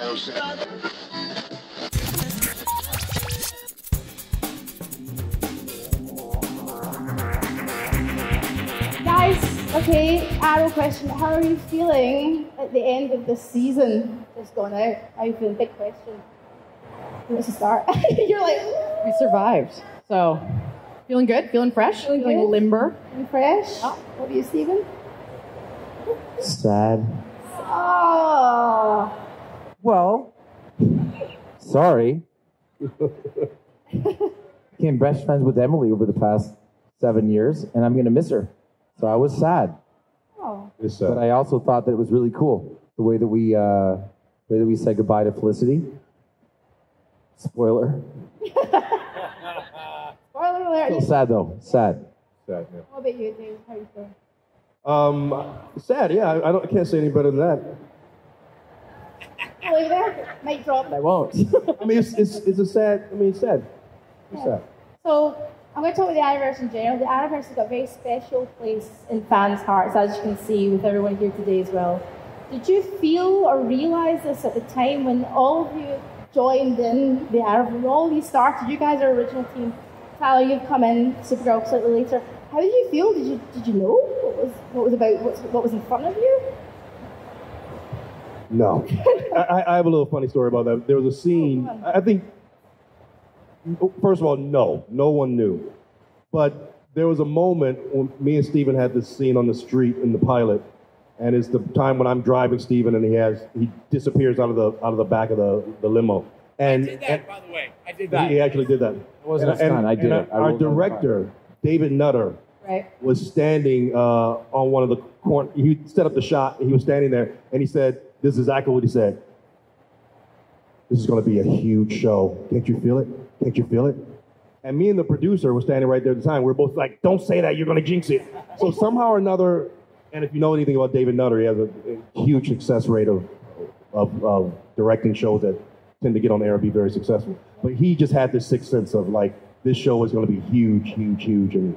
Guys, okay, Arrow question. How are you feeling at the end of the season that's gone out? How are you feeling? Big question. Who wants to start? You're like... We survived. So, feeling good, feeling fresh, feeling limber. Feeling fresh? Oh. What about you, Stephen? Sad. Oh. Well, sorry. Became best friends with Emily over the past 7 years, and I'm going to miss her. So I was sad. Oh. But I also thought that it was really cool, the way that we said goodbye to Felicity. Spoiler. Spoiler alert. Still sad, though. Sad. Sad, yeah. What about you, Dave? How are you feeling? Sad, yeah. I can't say any better than that. Leave there. Mic drop. I won't. I mean, it's a sad. I mean, it's sad. It's sad. So I'm going to talk about the Arrowverse in general. The Arrowverse has got a very special place in fans' hearts, as you can see with everyone here today as well. Did you feel or realise this at the time when all of you joined in the Arrowverse? All of you started. You guys are original team. Tyler, you've come in, Supergirl, slightly later. How did you feel? Did you know what was in front of you? No. I have a little funny story about that. There was a scene, I think, first of all, no one knew. But there was a moment when me and Stephen had this scene on the street in the pilot, and it's the time when I'm driving Stephen and he disappears out of the back of the limo. And, I did that, by the way. I did that. He actually did that. It wasn't a stunt. I did it. Our director, David Nutter, was standing on one of the corner. He set up the shot. He was standing there, and he said, "This is exactly what he said. This is going to be a huge show. Can't you feel it? Can't you feel it?" And me and the producer were standing right there at the time. We were both like, "Don't say that. You're going to jinx it." So somehow or another, and if you know anything about David Nutter, he has a huge success rate of directing shows that tend to get on air and be very successful. But he just had this sixth sense of like, this show is going to be huge, huge, huge. And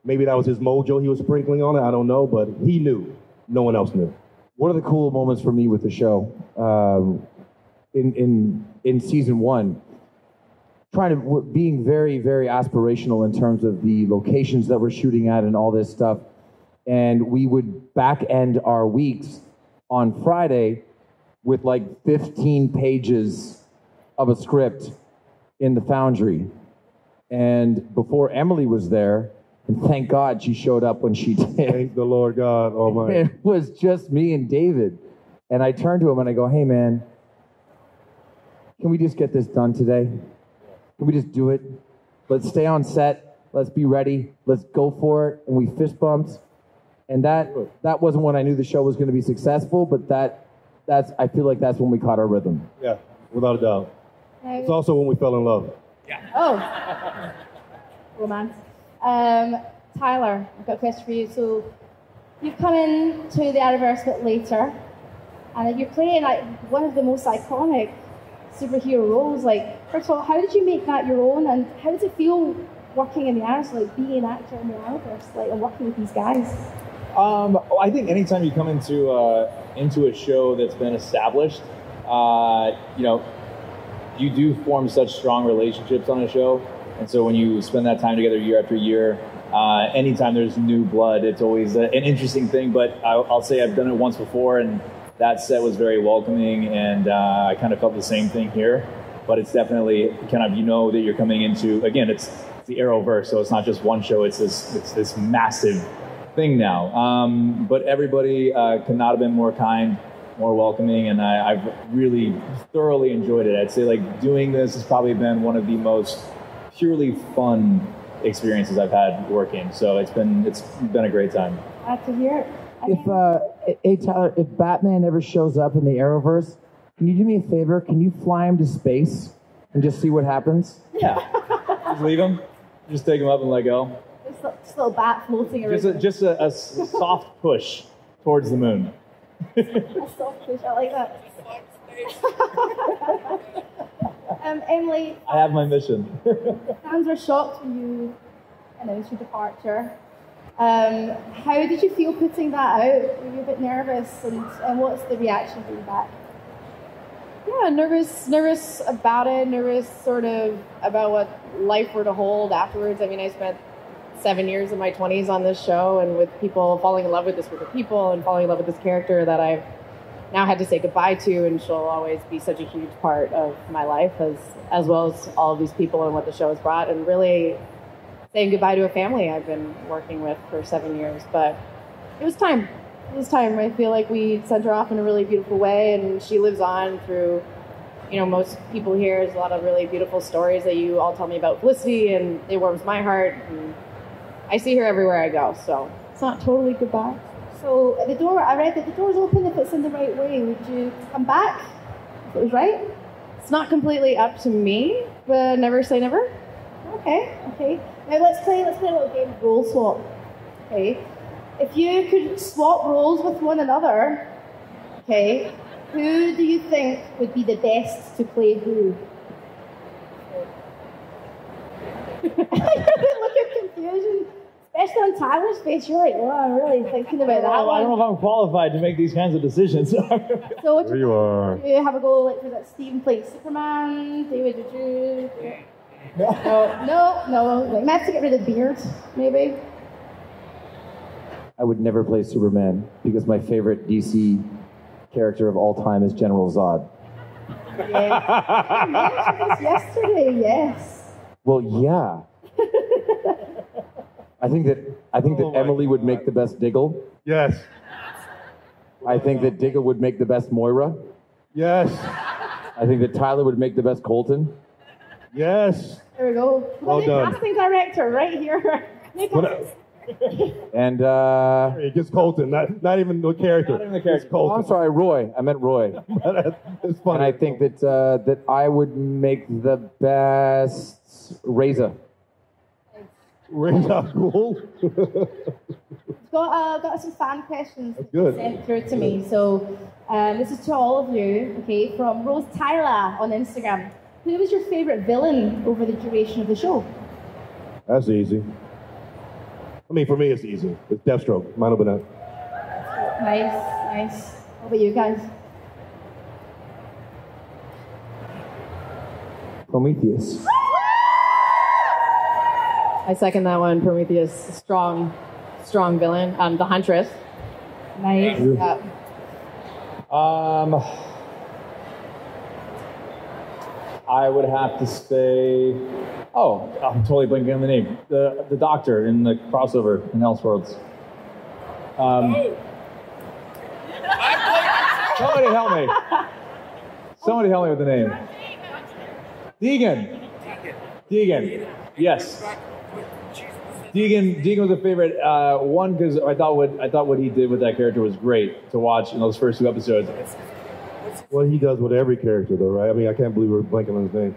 maybe that was his mojo he was sprinkling on it. I don't know, but he knew. No one else knew. One of the cool moments for me with the show, in season one, being very, very aspirational in terms of the locations that we're shooting at and all this stuff. And we would back end our weeks on Friday with like 15 pages of a script in the Foundry. And before Emily was there, and thank God she showed up when she did. Thank the Lord God Almighty. It was just me and David. And I turned to him and I go, "Hey man, can we just get this done today? Can we just do it? Let's stay on set. Let's be ready. Let's go for it." And we fist bumped. And that wasn't when I knew the show was going to be successful, but I feel like that's when we caught our rhythm. Yeah, without a doubt. It's also when we fell in love. Yeah. Oh. Romance. Tyler, I've got a question for you. So you've come in to the Arrowverse a bit later, and you're playing like one of the most iconic superhero roles. Like, first of all, how did you make that your own, and how does it feel working in the Arrowverse, like being an actor in the Arrowverse, like and working with these guys? I think anytime you come into a show that's been established, you do form such strong relationships on a show, and so when you spend that time together year after year, anytime there's new blood, it's always an interesting thing. But I'll say I've done it once before, and that set was very welcoming, and I kind of felt the same thing here. But it's definitely kind of, that you're coming into, again, it's the Arrowverse, so it's not just one show, it's this massive thing now. But everybody could not have been more kind, more welcoming, and I've really thoroughly enjoyed it. I'd say like doing this has probably been one of the most purely fun experiences I've had working. So it's been a great time. Glad to hear it. Hey Tyler, if Batman ever shows up in the Arrowverse, can you do me a favor? Can you fly him to space and just see what happens? Yeah. Just leave him. Just take him up and let go. Just a little bat floating around. Just a soft push towards the moon. A soft push, I like that. Emily, I have my mission. fans were shocked when you announced your departure. How did you feel putting that out? Were you a bit nervous, and what's the reaction being back? Yeah, nervous about it, nervous sort of about what life were to hold afterwards. I mean, I spent 7 years of my 20s on this show and with people falling in love with this group of people and falling in love with this character that I've now had to say goodbye to, and she'll always be such a huge part of my life as well as all of these people and what the show has brought, and really saying goodbye to a family I've been working with for 7 years. But it was time. It was time. I feel like we sent her off in a really beautiful way, and she lives on through, most people here. There's a lot of really beautiful stories that you all tell me about Felicity, and it warms my heart. And I see her everywhere I go, so it's not totally goodbye. So at the door, I read that the door's open if it's in the right way. Would you come back if it was right? It's not completely up to me, but never say never. Okay. Now let's play a little game of role swap. Okay. If you could swap roles with one another, okay, who do you think would be the best to play who? Look at confusion, especially on Tyler's face. You're like, oh, I'm really thinking about that one. I don't know if I'm qualified to make these kinds of decisions. So There you are. do you have a go like for that Stephen playing Superman? David, did you? No. Like, might have to get rid of the beard, maybe. I would never play Superman because my favorite DC character of all time is General Zod. Yeah. You mentioned this yesterday, yes. Well, yeah. I think that Emily would make the best Diggle. Yes. I think that Diggle would make the best Moira. Yes. I think that Tyler would make the best Colton. Yes. There we go. Well done. Casting director right here. And It gets Colton, not even the character. Not even the character. It's Colton. I'm sorry, Roy. I meant Roy. It's funny. And I think that I would make the best Reza. Raise out cool. Got some fan questions That's good. sent through to me. So this is to all of you, okay, from Rose Tyler on Instagram. Who was your favourite villain over the duration of the show? That's easy. I mean, for me, it's easy. It's Deathstroke. Mine will be that. Nice. What about you guys? Prometheus. I second that one. Prometheus, strong villain. The Huntress. Nice. Yeah. I would have to say, I'm totally blanking on the name. The doctor in the crossover in Elseworlds. Somebody help me. Somebody help me with the name. Deegan. Yes. Deegan was a favorite. One, because I thought what he did with that character was great to watch in those first 2 episodes. What he does with every character, though, right? I mean, I can't believe we're blanking on his name.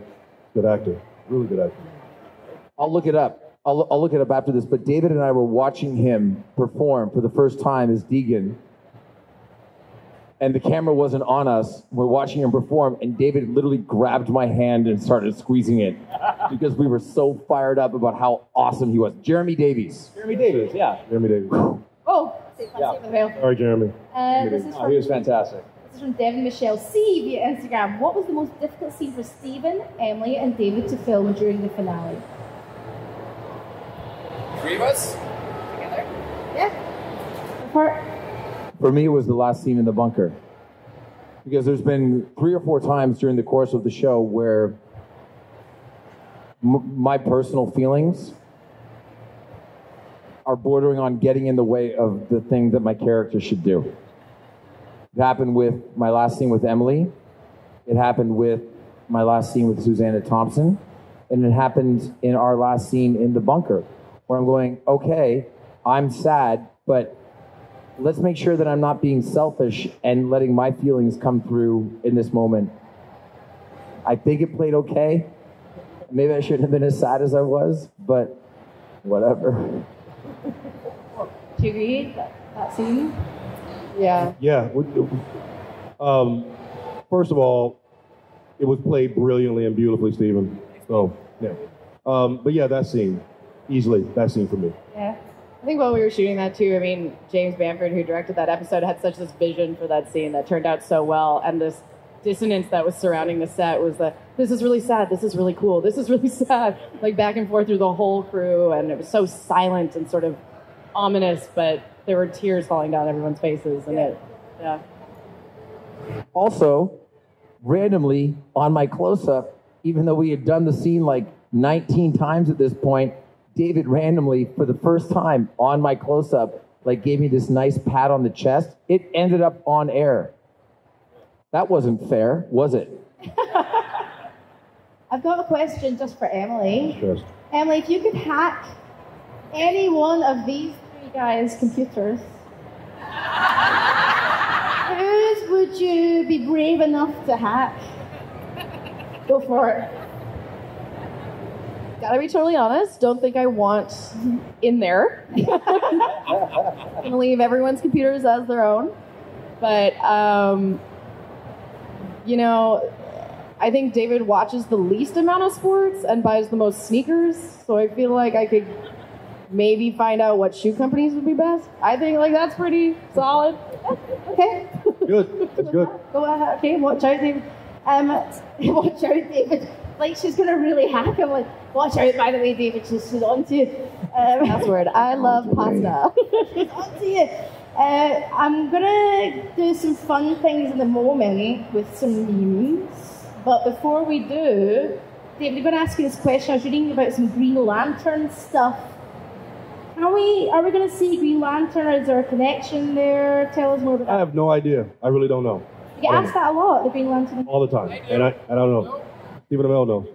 Good actor. Really good actor. I'll look it up. I'll look it up after this. But David and I were watching him perform for the first time as Deegan. And the camera wasn't on us. We're watching him perform, and David literally grabbed my hand and started squeezing it because we were so fired up about how awesome he was. Jeremy Davies. Jeremy Davies, yeah. Jeremy Davies. Oh, Yeah. All right, Jeremy. This is Oh, he was fantastic. from Devin Michelle C via Instagram. What was the most difficult scene for Stephen, Emily, and David to film during the finale? 3 of us together. Yeah. For me, it was the last scene in the bunker. Because there's been 3 or 4 times during the course of the show where my personal feelings are bordering on getting in the way of the thing that my character should do. It happened with my last scene with Emily. It happened with my last scene with Susanna Thompson. And it happened in our last scene in the bunker, where I'm going, okay, I'm sad, but let's make sure that I'm not being selfish and letting my feelings come through in this moment. I think it played okay. Maybe I shouldn't have been as sad as I was, but whatever. Do you agree that scene? Yeah. Yeah. First of all, it was played brilliantly and beautifully, Stephen. So, yeah. But yeah, that scene. Easily, that scene for me. Yeah. I think while we were shooting that too, I mean, James Bamford, who directed that episode, had such this vision for that scene that turned out so well, and this dissonance that was surrounding the set was that this is really sad, this is really cool, this is really sad, like back and forth through the whole crew, and it was so silent and sort of ominous, but there were tears falling down everyone's faces, and Also, randomly, on my close-up, even though we had done the scene like 19 times at this point, David randomly, for the first time on my close-up, like gave me this nice pat on the chest. It ended up on air. That wasn't fair, was it? I've got a question just for Emily. Sure. Emily, if you could hack any one of these three guys' computers, whose would you be brave enough to hack? Go for it. Gotta be totally honest, don't think I want in there. I'm gonna leave everyone's computers as their own. But, you know, I think David watches the least amount of sports and buys the most sneakers, so I feel like I could maybe find out what shoe companies would be best. I think like that's pretty solid. Okay. Good. That's good. Go ahead. Okay, watch out, David. Watch out, David. Like, she's going to really hack him. Like, watch out, by the way, David. She's on to you. Password. I love pasta. She's on to you. I'm going to do some fun things in the moment with some memes. But before we do, David, I'm going to ask you this question. I was reading about some Green Lantern stuff. Are we going to see Green Lantern? Is there a connection there? Tell us more about that. I have no idea. I really don't know. You get asked that a lot, the Green Lantern. All the time. And I don't know. Stephen Amell knows.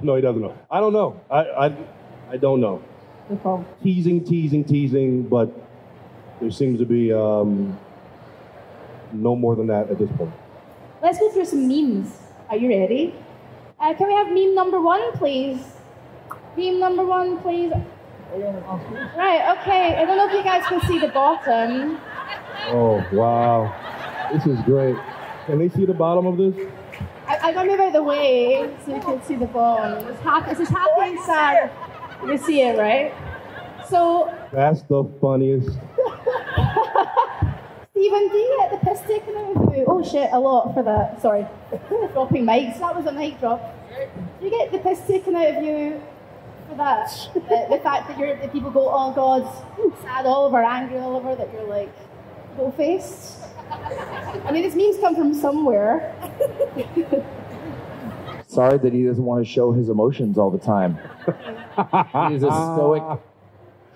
No, he doesn't know. I don't know. I don't know. No problem. Teasing, but there seems to be no more than that at this point. Let's go through some memes. Are you ready? Can we have meme number one, please? Meme number one, please. Right, okay. I don't know if you guys can see the bottom. Oh, wow. This is great. Can they see the bottom of this? I'm going to move out of the way so you can see the bottom. This is happy and sad. You can see it, right? So... That's the funniest. Stephen, do you get the piss taken out of you? Oh shit, a lot for that. Sorry. Dropping mics. That was a mic drop. Do you get the piss taken out of you for that? The fact that people go, oh God, sad Oliver, angry Oliver, that you're like, full-faced? I mean, these memes come from somewhere. Sorry that he doesn't want to show his emotions all the time. He's a stoic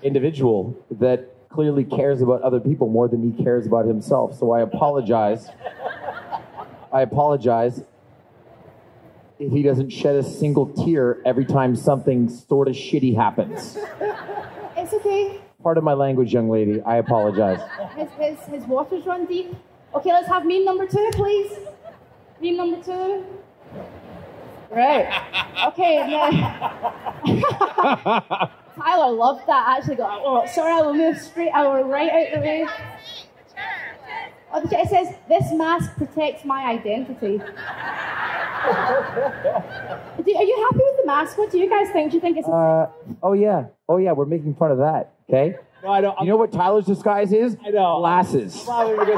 individual that clearly cares about other people more than he cares about himself. So I apologize. If he doesn't shed a single tear every time something sort of shitty happens. It's okay. Part of my language, young lady. I apologize. His waters run deep. Okay, let's have meme number two, please. Meme number two. Right. Okay, now... Tyler loved that. Actually, got. Oh, sorry, I will move straight. I will right out the way. Oh, it says, "This mask protects my identity." Are you happy with the mask? What do you guys think? Do you think it's? Oh yeah. We're making fun of that. Okay. No, I don't. You know what Tyler's disguise is? I know. Glasses. Probably because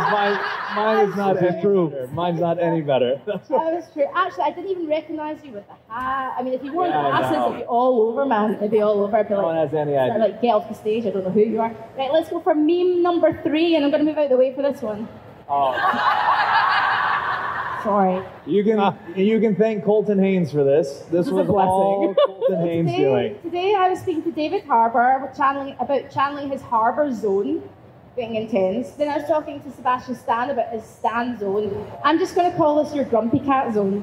mine is not any better. Mine's not any better. That was true. Actually, I didn't even recognize you with the hat. I mean, if you wore glasses, it'd be all over, man. It'd be all over. I'd be like, no one has any idea. Like, get off the stage. I don't know who you are. Right, let's go for meme number 3, and I'm going to move out of the way for this one. Oh. Sorry. You can thank Colton Haynes for this. This was all Colton Haynes doing. Today I was speaking to David Harbour about channeling his Harbour zone being intense. Then I was talking to Sebastian Stan about his Stan zone. I'm just going to call this your Grumpy Cat zone.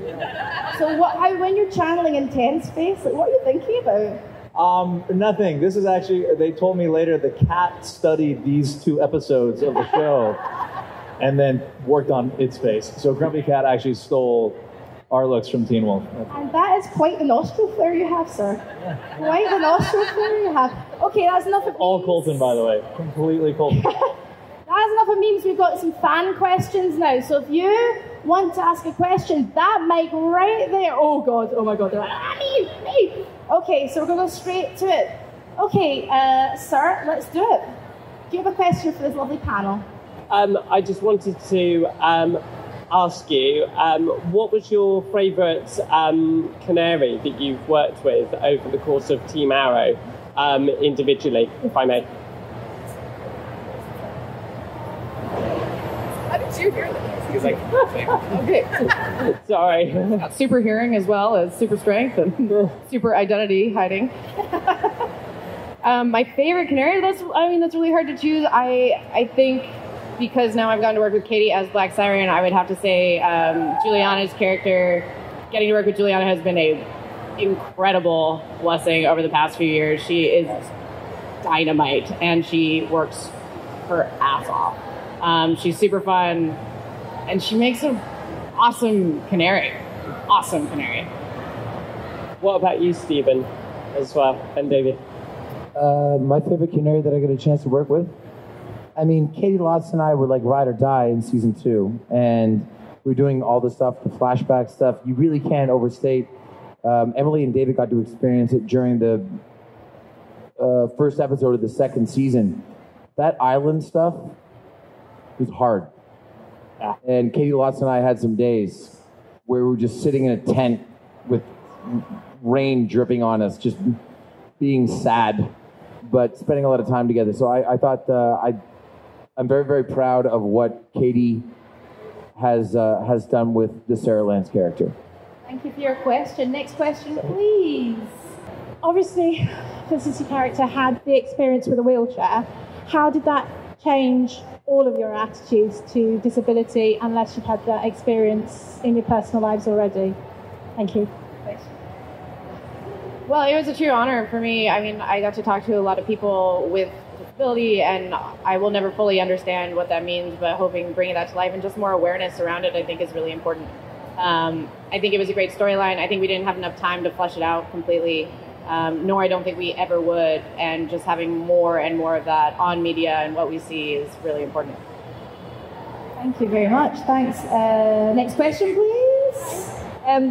So when you're channeling intense face, like, what are you thinking about? Nothing. This is actually, they told me later, the cat studied these 2 episodes of the show and then worked on its face. So Grumpy Cat actually stole our looks from Teen Wolf. And that is quite the nostril flare you have, sir. Quite the nostril flare you have. Okay, that's enough of memes. All Colton, by the way. Completely Colton. That's enough of memes. We've got some fan questions now. So if you want to ask a question, that mic right there. Oh God, oh my God. They're like, me. Okay, so we're going to go straight to it. Okay, sir, let's do it. Do you have a question for this lovely panel? I just wanted to ask you, what was your favourite Canary that you've worked with over the course of Team Arrow, individually, if I may? How did you hear that? He's like, Okay. Sorry. Super hearing as well as super strength and super identity hiding. My favorite Canary, that's really hard to choose. I think because now I've gotten to work with Katie as Black Siren, I would have to say Juliana's character, getting to work with Juliana has been a incredible blessing over the past few years. She is dynamite and she works her ass off. She's super fun and she makes an awesome Canary. Awesome Canary. What about you, Stephen, as well, and David? My favorite Canary that I got a chance to work with? I mean, Katie Lotz and I were like ride or die in season 2, and we were doing all the stuff, the flashback stuff. You really can't overstate. Emily and David got to experience it during the first episode of the second season. That island stuff was hard. Yeah. And Katie Lotz and I had some days where we were just sitting in a tent with rain dripping on us, just being sad, but spending a lot of time together. So I thought I'm very, very proud of what Katie has done with the Sarah Lance character. Thank you for your question. Next question, please. Obviously, Felicity character had the experience with a wheelchair. How did that change all of your attitudes to disability unless you've had that experience in your personal lives already? Thank you. Well, it was a true honor for me. I mean, I got to talk to a lot of people with disability, and I will never fully understand what that means, but hoping bringing that to life and just more awareness around it, I think is really important. I think it was a great storyline. I think we didn't have enough time to flesh it out completely, nor I don't think we ever would, and just having more and more of that on media and what we see is really important. Thank you very much. Thanks. Next question, please.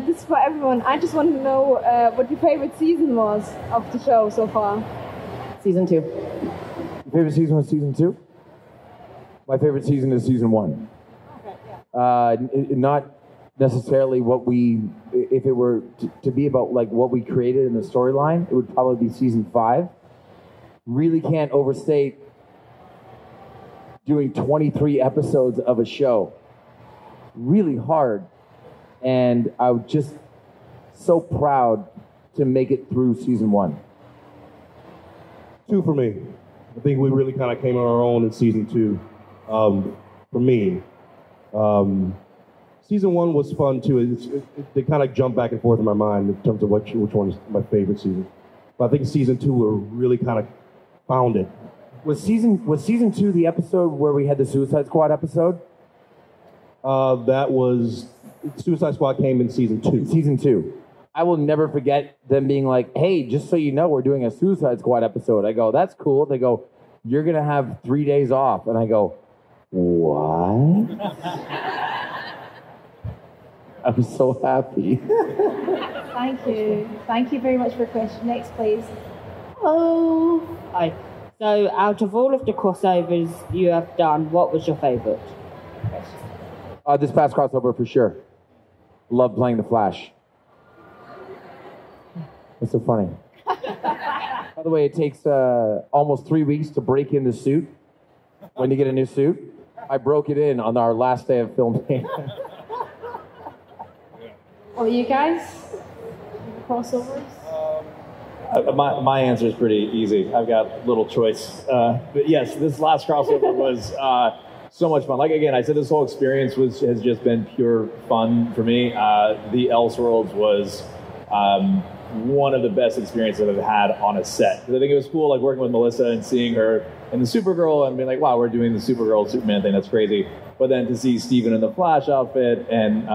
This is for everyone. I just want to know what your favorite season was of the show so far. Season 2. Your favorite season was season 2? My favorite season is season 1. Okay, yeah. Not necessarily what we, if it were to be about like what we created in the storyline, it would probably be season 5. Really can't overstate doing 23 episodes of a show. Really hard. And I was just so proud to make it through season 1. 2 for me. I think we really kind of came on our own in season 2. For me, season 1 was fun too. They kind of jump back and forth in my mind in terms of which one is my favorite season. But I think season 2 we really kind of found it. Was season 2 the episode where we had the Suicide Squad episode? That was Suicide Squad came in season 2. Season 2. I will never forget them being like, "Hey, just so you know, we're doing a Suicide Squad episode." I go, "That's cool." They go, "You're gonna have 3 days off," and I go, "What?" I was so happy. Thank you. Thank you very much for your question. Next, please. Hello. Hi. So, out of all of the crossovers you have done, what was your favourite? This past crossover for sure. Love playing the Flash. What's so funny? By the way, it takes almost 3 weeks to break in the suit. When you get a new suit, I broke it in on our last day of filming. Oh, you guys? Crossovers? My answer is pretty easy. I've got little choice. But yes, this last crossover was so much fun. Like, again, I said this whole experience has just been pure fun for me. The Elseworlds was one of the best experiences I've had on a set. Because I think it was cool, like, working with Melissa and seeing her in the Supergirl and being like, wow, we're doing the Supergirl Superman thing. That's crazy. But then to see Stephen in the Flash outfit and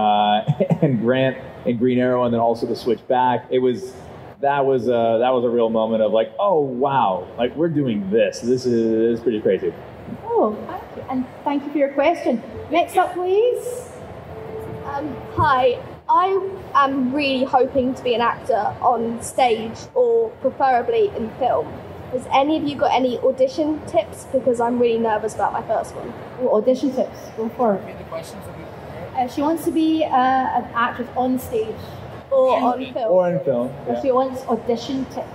Grant in Green Arrow, and then also to switch back, that was a real moment of like, oh wow, like we're doing this. This is pretty crazy. Oh, thank you. And thank you for your question. Next up, please. Hi. I am really hoping to be an actor on stage or preferably in film. Has any of you got any audition tips? Because I'm really nervous about my first one. Oh, audition tips. Go for it. The questions will be prepared. She wants to be an actress on stage. Or on film. Or in film. Or she wants audition tips.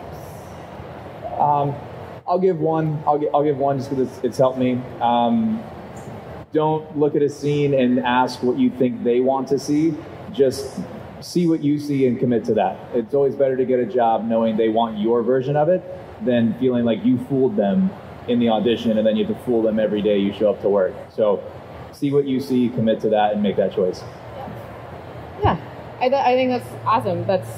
I'll give one. I'll give one just because it's helped me. Don't look at a scene and ask what you think they want to see. Just see what you see and commit to that. It's always better to get a job knowing they want your version of it than feeling like you fooled them in the audition and then you have to fool them every day you show up to work. So see what you see, commit to that, and make that choice. Yeah, I think that's awesome. That's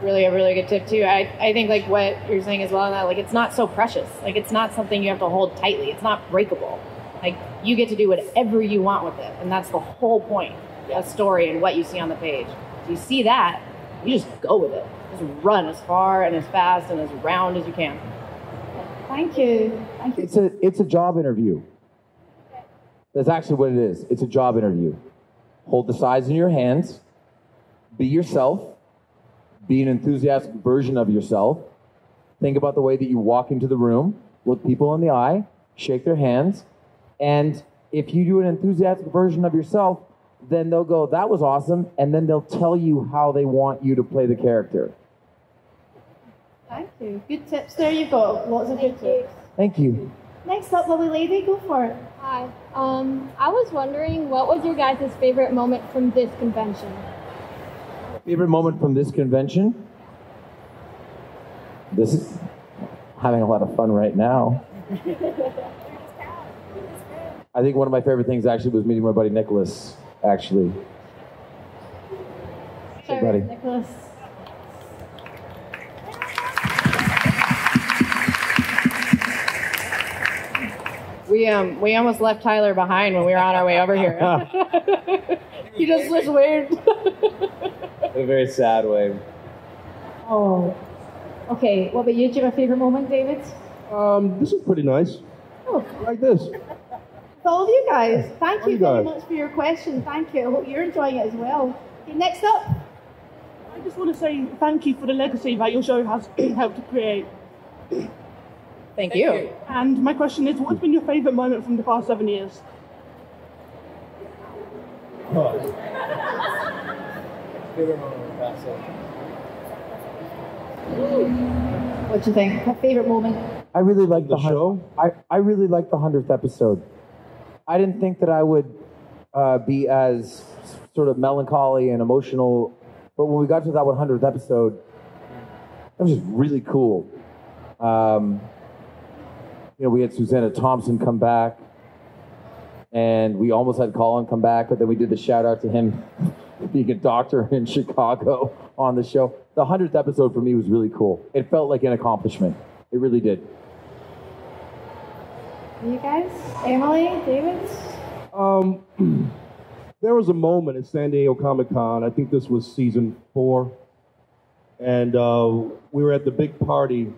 really a really good tip too. I think like what you're saying as well, and that like it's not so precious. Like it's not something you have to hold tightly. It's not breakable. Like you get to do whatever you want with it, and that's the whole point of a story and what you see on the page. So you see that, you just go with it. Just run as far and as fast and as round as you can. Thank you. Thank you. It's a job interview. That's actually what it is. It's a job interview. Hold the sides in your hands. Be yourself. Be an enthusiastic version of yourself. Think about the way that you walk into the room, look people in the eye, shake their hands, and if you do an enthusiastic version of yourself, then they'll go, that was awesome, and then they'll tell you how they want you to play the character. Thank you. Good tips there you've got. Lots of good tips. Thank you. Next up, lovely lady, go for it. Hi. I was wondering, what was your guys' favorite moment from this convention? Favorite moment from this convention? This is having a lot of fun right now. I think one of my favorite things actually was meeting my buddy Nicholas, actually. Hey, buddy. Nicholas. We almost left Tyler behind when we were on our way over here. He just looks weird. In a very sad way. Oh. Okay, what about you? Do you have a favorite moment, David? This is pretty nice. Oh. Like this. To all of you guys, thank you you very guys. much for your question. Thank you. I hope you're enjoying it as well. Okay, next up. I just want to say thank you for the legacy that your show has helped to create. Thank you. And my question is, what's been your favourite moment from the past 7 years? Favorite moment of the past 7 years. What do you think? My favorite moment? I really like The show? I really like the 100th episode. I didn't think that I would be as sort of melancholy and emotional, but when we got to that 100th episode, that was just really cool. We had Susanna Thompson come back, and we almost had Colin come back, but then we did the shout out to him being a doctor in Chicago on the show. The 100th episode for me was really cool. It felt like an accomplishment. It really did. You guys? Emily? David? There was a moment at San Diego Comic Con, I think this was season 4, and we were at the big party.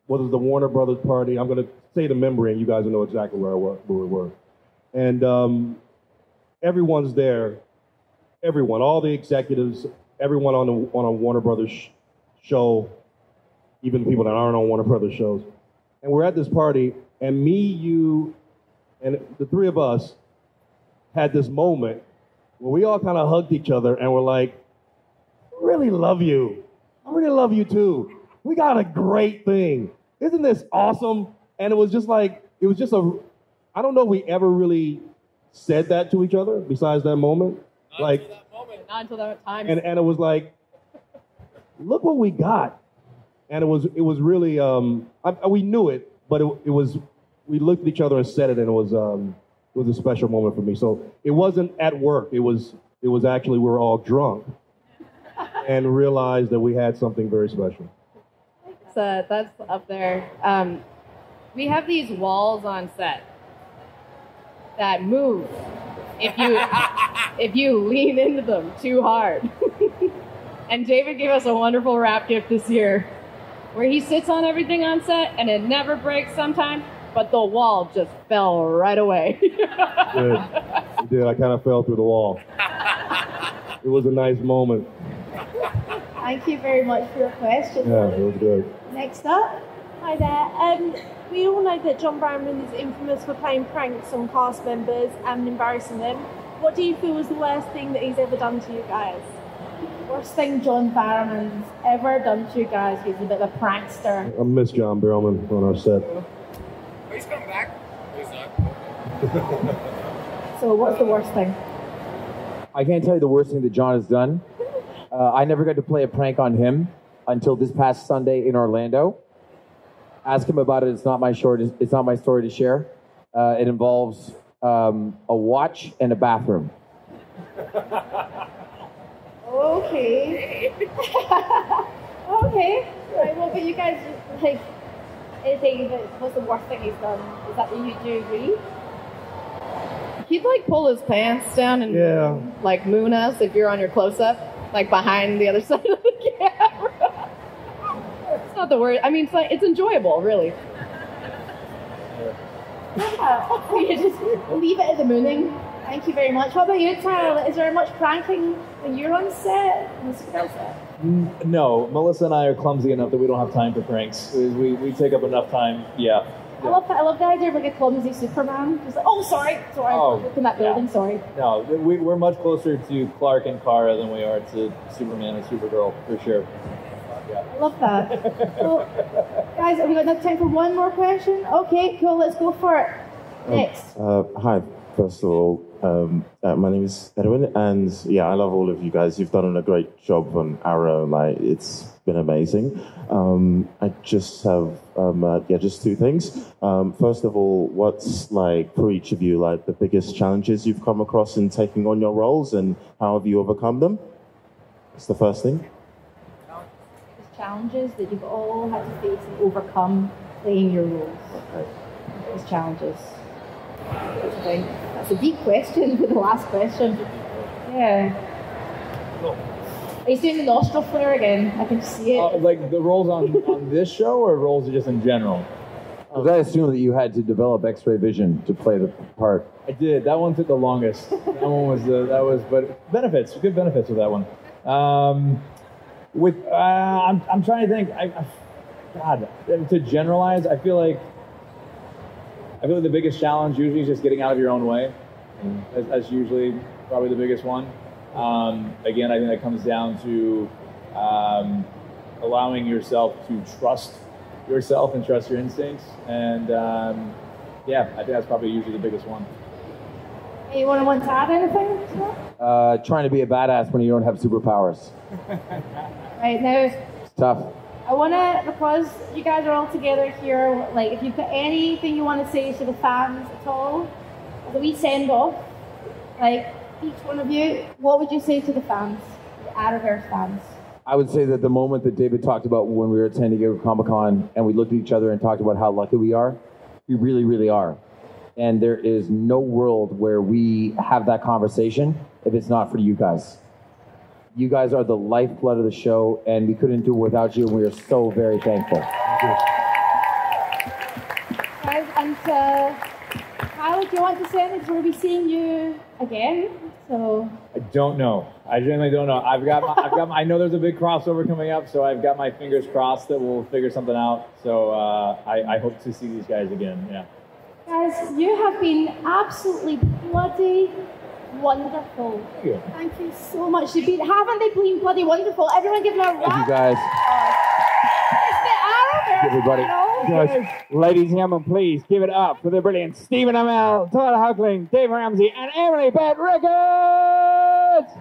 What was the Warner Brothers party? I'm going to say the member, and you guys will know exactly where we were. And everyone's there. Everyone, all the executives, everyone on a Warner Brothers show, even people that aren't on Warner Brothers shows. And we're at this party, and me, you, and the three of us had this moment where we all kind of hugged each other and were like, I really love you. I really love you too. We got a great thing. Isn't this awesome? And it was just I don't know if we ever really said that to each other besides that moment. Not until that time. And it was like, look what we got. And it was really, we knew it, but it was, we looked at each other and said it, and it was a special moment for me. So it wasn't at work. It was actually, we were all drunk and realized that we had something very special. So that's up there. We have these walls on set that move if you lean into them too hard. And David gave us a wonderful wrap gift this year where he sits on everything on set and it never breaks sometimes, but the wall just fell right away. It did. I kind of fell through the wall. It was a nice moment. Thank you very much for your question. Yeah, it was good. Next up. Hi there. We all know that John Barrowman is infamous for playing pranks on cast members and embarrassing them. What do you feel was the worst thing that he's ever done to you guys? Worst thing John Barrowman's ever done to you guys. He's a bit of a prankster. I miss John Barrowman on our set. Oh, he's coming back. He's not. So what's the worst thing? I can't tell you the worst thing that John has done. I never got to play a prank on him until this past Sunday in Orlando. Ask him about it. It's not my story to share. It involves a watch and a bathroom. Okay. Okay. Right. Well, but you guys like anything? What's the worst thing he's done? Is that you do agree? He'd like pull his pants down and like moon us if you're on your close-up, like behind the other side of the camera. It's not the word. I mean, it's enjoyable, really. Yeah. You just leave it at the mooning. Thank you very much. What about you, Tyler? Is there much pranking when you're on set? On the Supergirl set? No, Melissa and I are clumsy enough that we don't have time for pranks. We take up enough time. Yeah. I love the idea of like a clumsy Superman. Just like, sorry, look in that building, sorry. No, we're much closer to Clark and Kara than we are to Superman and Supergirl, for sure. Yeah. I love that. Well, guys, have we got enough time for one more question? Okay, cool, let's go for it. Next. Hi, first of all, my name is Edwin, and yeah, I love all of you guys. You've done a great job on Arrow, like, it's been amazing. I just have, just two things. First of all, what's, like, for each of you, like, the biggest challenges you've come across in taking on your roles, and how have you overcome them? That's the first thing. Challenges that you've all had to face and overcome playing your roles. Those challenges. That's a deep question for the last question. Yeah. He's doing the nostril flare again. I can see it. Like the roles on this show, or roles just in general? Because I assume that you had to develop X-ray vision to play the part. I did. That one took the longest. That one was but good benefits with that one. I'm trying to think. God, to generalize, I feel like the biggest challenge usually is just getting out of your own way. That's usually probably the biggest one. Again, I think that comes down to allowing yourself to trust yourself and trust your instincts. And I think that's probably usually the biggest one. Anyone want to add anything to that? Trying to be a badass when you don't have superpowers. Right, now, it's tough. I want to, because you guys are all together here, like, if you've got anything you want to say to the fans at all, as a wee send-off, like, each one of you, what would you say to the fans, the Arrowverse fans? I would say that the moment that David talked about when we were attending Comic Con and we looked at each other and talked about how lucky we are, we really, really are. And there is no world where we have that conversation if it's not for you guys. You guys are the lifeblood of the show, and we couldn't do it without you, and we are so very thankful. Guys, and Tyler, do you want to say anything? We'll be seeing you again, so... I don't know. I genuinely don't know. I know there's a big crossover coming up, so I've got my fingers crossed that we'll figure something out. So I hope to see these guys again, yeah. Guys, you have been absolutely bloody wonderful. Thank you. Thank you so much. Haven't they been bloody wonderful? Everyone give them a round. Thank you, guys. It's the Arrowverse, everybody. Guys, ladies and gentlemen, please give it up for the brilliant Stephen Amell, Tyler Hoechlin, Dave Ramsey, and Emily Bett Rickards!